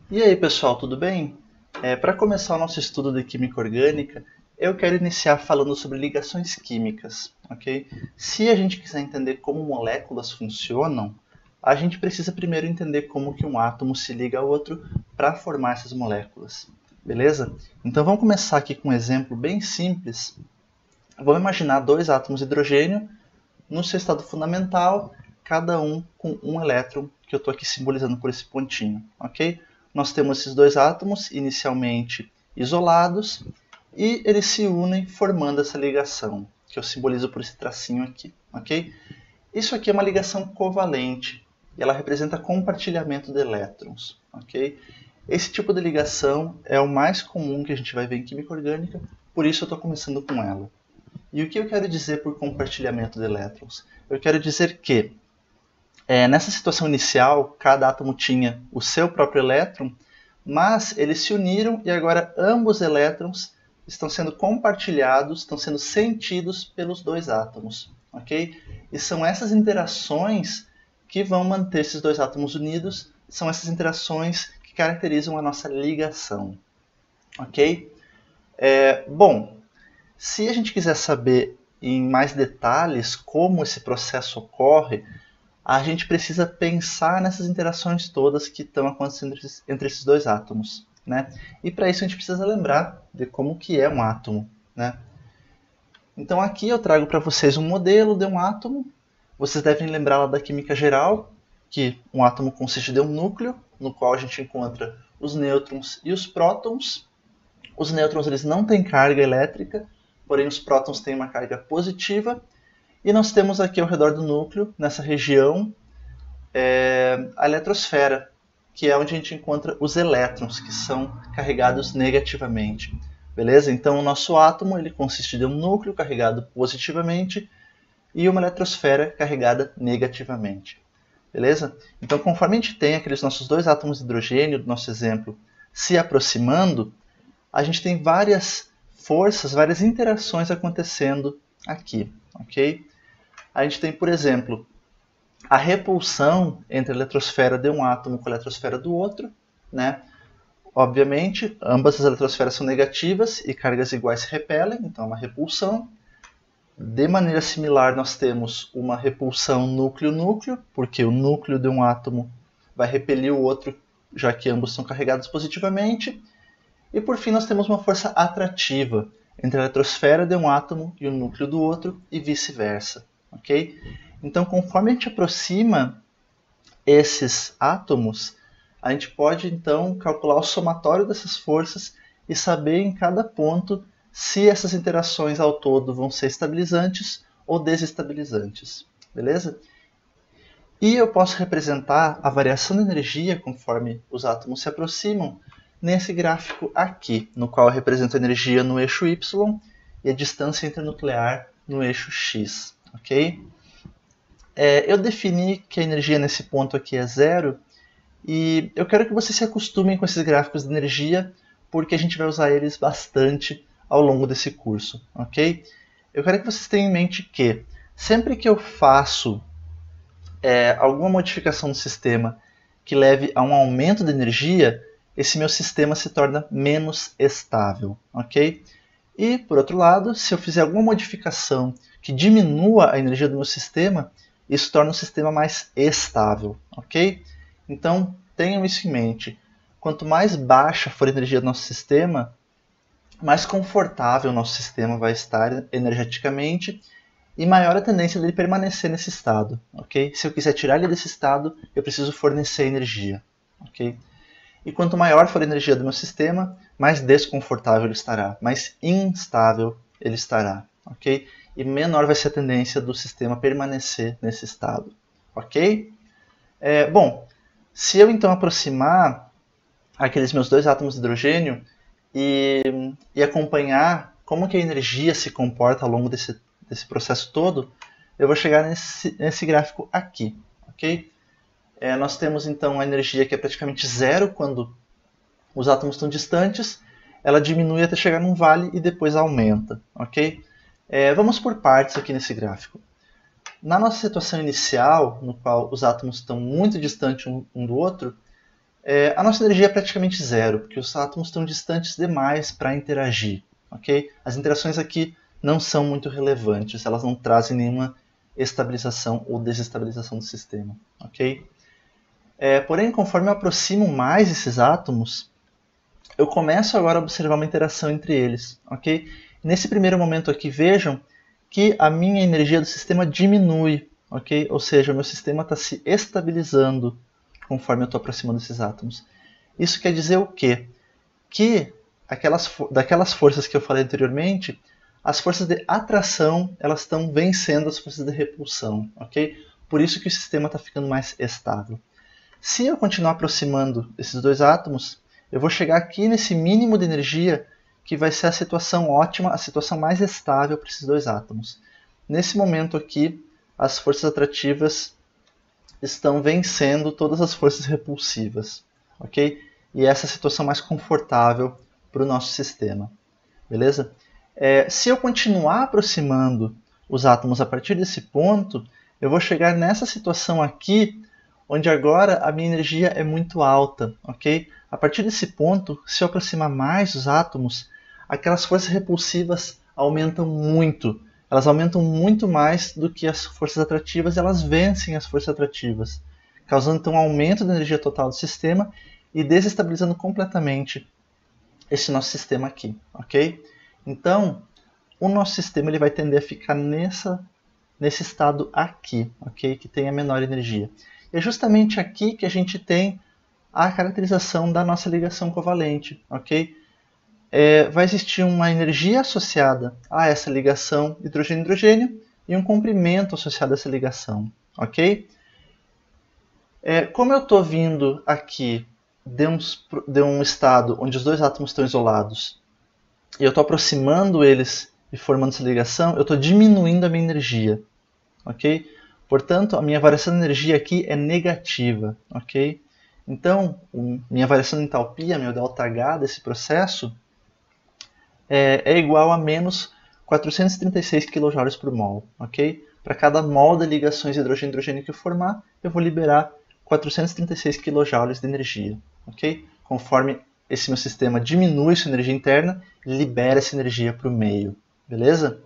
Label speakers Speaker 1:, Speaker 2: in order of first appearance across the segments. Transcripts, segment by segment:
Speaker 1: E aí, pessoal, tudo bem? Para começar o nosso estudo de química orgânica, eu quero iniciar falando sobre ligações químicas, ok? Se a gente quiser entender como moléculas funcionam, a gente precisa primeiro entender como que um átomo se liga ao outro para formar essas moléculas, beleza? Então vamos começar aqui com um exemplo bem simples. Vamos imaginar dois átomos de hidrogênio no seu estado fundamental, cada um com um elétron, que eu estou aqui simbolizando por esse pontinho, ok? Nós temos esses dois átomos inicialmente isolados e eles se unem formando essa ligação, que eu simbolizo por esse tracinho aqui, ok? Isso aqui é uma ligação covalente e ela representa compartilhamento de elétrons, ok? Esse tipo de ligação é o mais comum que a gente vai ver em química orgânica, por isso eu estou começando com ela. E o que eu quero dizer por compartilhamento de elétrons? Eu quero dizer que, nessa situação inicial, cada átomo tinha o seu próprio elétron, mas eles se uniram e agora ambos elétrons estão sendo compartilhados, estão sendo sentidos pelos dois átomos, ok? E são essas interações que vão manter esses dois átomos unidos, são essas interações que caracterizam a nossa ligação, ok? Bom, se a gente quiser saber em mais detalhes como esse processo ocorre, a gente precisa pensar nessas interações todas que estão acontecendo entre esses dois átomos, né? E para isso a gente precisa lembrar de como que é um átomo, né? Então aqui eu trago para vocês um modelo de um átomo. Vocês devem lembrar lá da química geral, que um átomo consiste de um núcleo, no qual a gente encontra os nêutrons e os prótons. Os nêutrons eles não têm carga elétrica, porém os prótons têm uma carga positiva. E nós temos aqui ao redor do núcleo, nessa região, a eletrosfera, que é onde a gente encontra os elétrons, que são carregados negativamente. Beleza? Então o nosso átomo ele consiste de um núcleo carregado positivamente e uma eletrosfera carregada negativamente. Beleza? Então conforme a gente tem aqueles nossos dois átomos de hidrogênio, do nosso exemplo, se aproximando, a gente tem várias forças, várias interações acontecendo aqui, ok? A gente tem, por exemplo, a repulsão entre a eletrosfera de um átomo com a eletrosfera do outro, né? Obviamente, ambas as eletrosferas são negativas e cargas iguais se repelem, então é uma repulsão. De maneira similar, nós temos uma repulsão núcleo-núcleo, porque o núcleo de um átomo vai repelir o outro, já que ambos são carregados positivamente. E por fim, nós temos uma força atrativa entre a eletrosfera de um átomo e o núcleo do outro e vice-versa, ok? Então, conforme a gente aproxima esses átomos, a gente pode então calcular o somatório dessas forças e saber em cada ponto se essas interações ao todo vão ser estabilizantes ou desestabilizantes, beleza? E eu posso representar a variação de energia conforme os átomos se aproximam nesse gráfico aqui, no qual eu represento a energia no eixo Y e a distância internuclear no eixo X, ok? Eu defini que a energia nesse ponto aqui é zero e eu quero que vocês se acostumem com esses gráficos de energia porque a gente vai usar eles bastante ao longo desse curso, ok? Eu quero que vocês tenham em mente que sempre que eu faço alguma modificação no sistema que leve a um aumento de energia, esse meu sistema se torna menos estável, ok? E, por outro lado, se eu fizer alguma modificação que diminua a energia do meu sistema, isso torna o sistema mais estável, ok? Então, tenham isso em mente. Quanto mais baixa for a energia do nosso sistema, mais confortável o nosso sistema vai estar energeticamente e maior a tendência dele permanecer nesse estado, ok? Se eu quiser tirar ele desse estado, eu preciso fornecer energia, ok? E quanto maior for a energia do meu sistema, mais desconfortável ele estará, mais instável ele estará, ok? E menor vai ser a tendência do sistema permanecer nesse estado, ok? Bom, se eu então aproximar aqueles meus dois átomos de hidrogênio e acompanhar como que a energia se comporta ao longo desse processo todo, eu vou chegar nesse gráfico aqui, ok? Nós temos então a energia que é praticamente zero quando os átomos estão distantes, ela diminui até chegar num vale e depois aumenta, ok? Vamos por partes aqui nesse gráfico. Na nossa situação inicial, no qual os átomos estão muito distantes um do outro, A nossa energia é praticamente zero, porque os átomos estão distantes demais para interagir. Okay? As interações aqui não são muito relevantes, elas não trazem nenhuma estabilização ou desestabilização do sistema. Okay? Porém, conforme eu aproximo mais esses átomos, eu começo agora a observar uma interação entre eles. Okay? Nesse primeiro momento aqui, vejam que a minha energia do sistema diminui. Okay? Ou seja, o meu sistema está se estabilizando conforme eu estou aproximando esses átomos. Isso quer dizer o quê? Que daquelas forças que eu falei anteriormente, as forças de atração elas estão vencendo as forças de repulsão. Okay? Por isso que o sistema está ficando mais estável. Se eu continuar aproximando esses dois átomos, eu vou chegar aqui nesse mínimo de energia que vai ser a situação ótima, a situação mais estável para esses dois átomos. Nesse momento aqui, as forças atrativas estão vencendo todas as forças repulsivas. Ok? E essa é a situação mais confortável para o nosso sistema. Beleza? Se eu continuar aproximando os átomos a partir desse ponto, eu vou chegar nessa situação aqui, onde agora a minha energia é muito alta. Ok? A partir desse ponto, se eu aproximar mais os átomos, aquelas forças repulsivas aumentam muito. Elas aumentam muito mais do que as forças atrativas, elas vencem as forças atrativas, causando então um aumento da energia total do sistema e desestabilizando completamente esse nosso sistema aqui, ok? Então, o nosso sistema ele vai tender a ficar nesse estado aqui, ok? Que tem a menor energia. E é justamente aqui que a gente tem a caracterização da nossa ligação covalente, ok? Vai existir uma energia associada a essa ligação hidrogênio-hidrogênio e um comprimento associado a essa ligação, ok? Como eu estou vindo aqui de um estado onde os dois átomos estão isolados e eu estou aproximando eles e formando essa ligação, eu estou diminuindo a minha energia, ok? Portanto, a minha variação de energia aqui é negativa, ok? Então, minha variação de entalpia, meu ΔH desse processo, é igual a menos 436 kJ por mol. Okay? Para cada mol de ligações hidrogênio-hidrogênio que eu formar, eu vou liberar 436 kJ de energia. Okay? Conforme esse meu sistema diminui sua energia interna, ele libera essa energia para o meio. Beleza?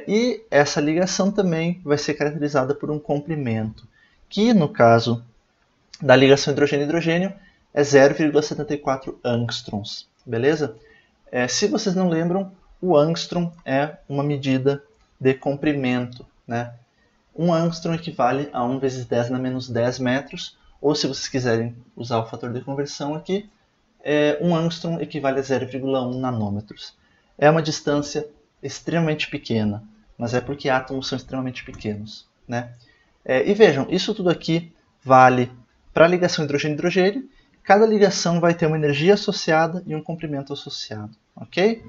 Speaker 1: E essa ligação também vai ser caracterizada por um comprimento, que no caso da ligação hidrogênio-hidrogênio é 0,74 angstroms. Beleza? Se vocês não lembram, o angstrom é uma medida de comprimento. Né? Um angstrom equivale a 1 vezes 10 na menos 10 metros, ou se vocês quiserem usar o fator de conversão aqui, um angstrom equivale a 0,1 nanômetros. É uma distância extremamente pequena, mas é porque átomos são extremamente pequenos. Né? E vejam, isso tudo aqui vale para a ligação hidrogênio-hidrogênio. Cada ligação vai ter uma energia associada e um comprimento associado, ok?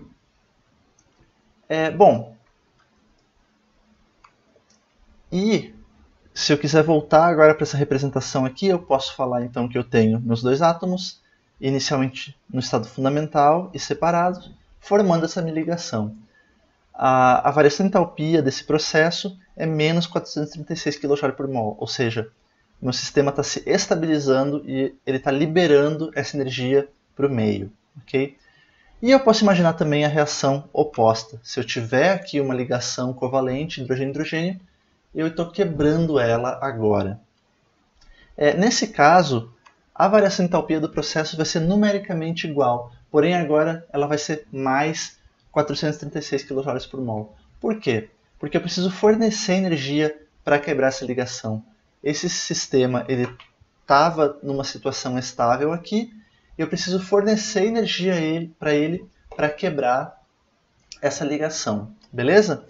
Speaker 1: Bom, e se eu quiser voltar agora para essa representação aqui, eu posso falar então que eu tenho meus dois átomos, inicialmente no estado fundamental e separados, formando essa minha ligação. A variação de entalpia desse processo é menos 436 kJ por mol, ou seja, meu sistema está se estabilizando e ele está liberando essa energia para o meio. Okay? E eu posso imaginar também a reação oposta. Se eu tiver aqui uma ligação covalente hidrogênio-hidrogênio, eu estou quebrando ela agora. Nesse caso, a variação de entalpia do processo vai ser numericamente igual, porém agora ela vai ser mais 436 kJ por mol. Por quê? Porque eu preciso fornecer energia para quebrar essa ligação. Esse sistema estava numa situação estável aqui e eu preciso fornecer energia para ele para quebrar essa ligação. Beleza?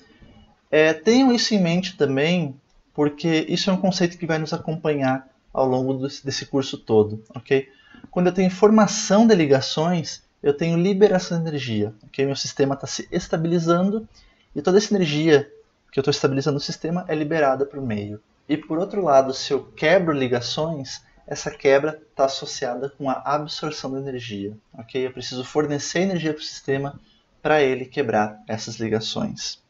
Speaker 1: Tenham isso em mente também, porque isso é um conceito que vai nos acompanhar ao longo desse curso todo. Okay? Quando eu tenho formação de ligações, eu tenho liberação de energia. Okay? Meu sistema está se estabilizando e toda essa energia que eu estou estabilizando no sistema é liberada para o meio. E por outro lado, se eu quebro ligações, essa quebra está associada com a absorção de energia. Okay? Eu preciso fornecer energia para o sistema para ele quebrar essas ligações.